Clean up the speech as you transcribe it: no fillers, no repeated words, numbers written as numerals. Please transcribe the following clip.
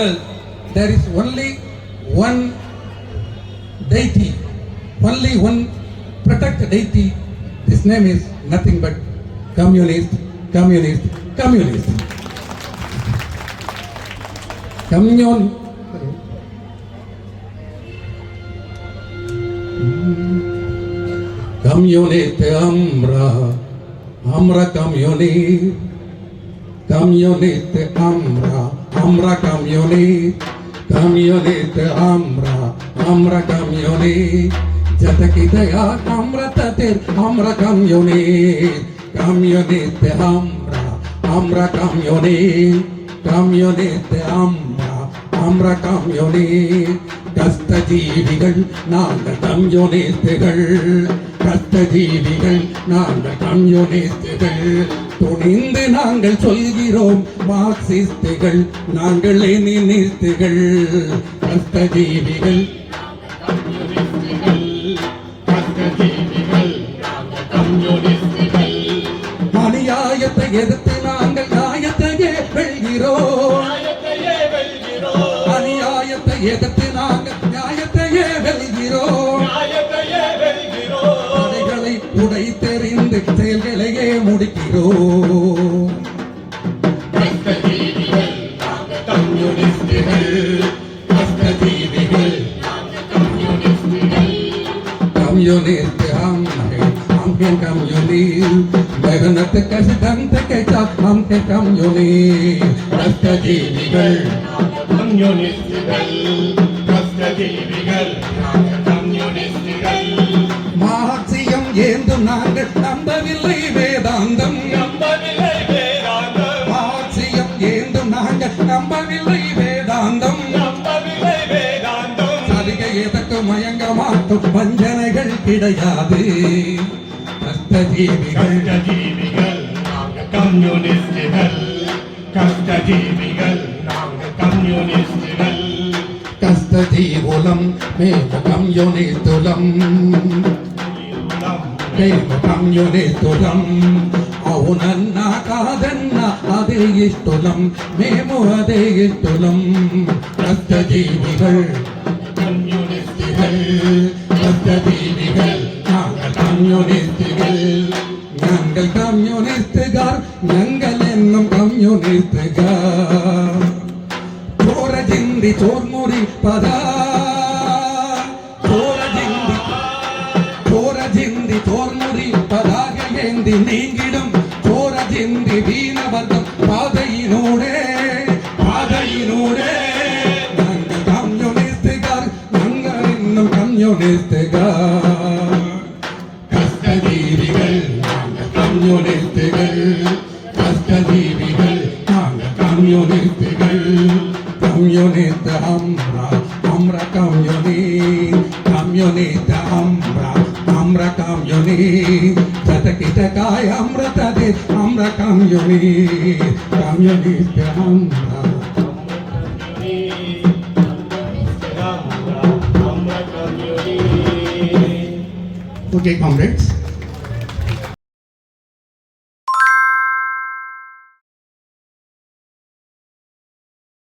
world, there is only one deity, only one protected deity. His name is nothing but communist. Communist আমরা communist আমরা communist আমরা communist ಜತಕಿದೆಯ আমরা তাদের আমরা communist আমরা communist আমরা communist கஷ்டஜீவிகள் நாங்கள் கம்யூனிஸ்டுகள் கஷ்டஜீவிகள் நாங்கள் கம்யூனிஸ்டுகள் துணிந்து நாங்கள் சொல்கிறோம் மார்க்சிஸ்டுகள் நாங்கள் லெனினிஸ்டுகள் கஷ்டஜீவிகள் அநியாயத்தை எதிர்த்து நாங்கள் நியாயத்தையே வெல்கிறோம் அநியாயத்தை எதிர்த்து நாங்கள் நியாயத்தையே வெல்கிறோம் தடைகளை உடை தெரிந்து செயல்களையே முடிக்கிறோம் கம்யூனிஸ்ட் हम हैं कम्युनिस्ट मेहनत कष्टम के साथ हम हैं कम्युनिस्ट कष्टजीविகள் மார்க்சியம் ஏந்தும் நாங்கள் நம்பவில்லை வேதாந்தம் மார்க்சியம் ஏந்தும் நாங்கள் நம்பவில்லை வேதாந்தம் சலுகை எதற்கு மயங்க மாட்டோம் வஞ்சனைகள் கிடையாது கஷ்டஜீவிகள் நாங்கள் கம்யூனிஸ்டுகள் கஷ்டஜீவிகள் நாங்கள் கம்யூனிஸ்டுகள் கஷ்டஜீவுலம் మేము కమ్యూనిస్టులం మేము కమ్యూనిస్టులం అవునన్నా కాదన్నా అదే ఇష్టం మేము అదే ఇష్టం కష్టజీవిகள் കഷ്ടജീവികൾ കമ്മ്യൂണിസ്റ്റുകൾ ഞങ്ങൾ കമ്മ്യൂണിസ്റ്റുകാർ ഞങ്ങൾ എന്നും കമ്മ്യൂണിസ്റ്റുകാർ ചോര ചിന്തി ചോർമുറി പദാ ചോര ചിന്തി ചോർമുറി പതാക ഏന്തി നീങ്ങിടും ചോര ചിന്തി വീണവർഗം പാതയിലൂടെ ഞങ്ങൾ കമ്മ്യൂണിസ്റ്റുകാർ ഞങ്ങൾ എന്നും കമ്മ്യൂണിസ്റ്റുകാർ കഷ്ടജീവികൾ കമ്മ്യൂണിസ്റ്റുകൾ കഷ്ടജീവികൾ കമ്മ്യൂണിസ്റ്റുകൾ കമ്മ്യൂണിസ്റ്റ് हमरा कम्युनिस्ट हमरा कम्युनिस्ट जतकिटकाय हमरा तदे हमरा कम्युनिस्ट हमरा Okay, comrades.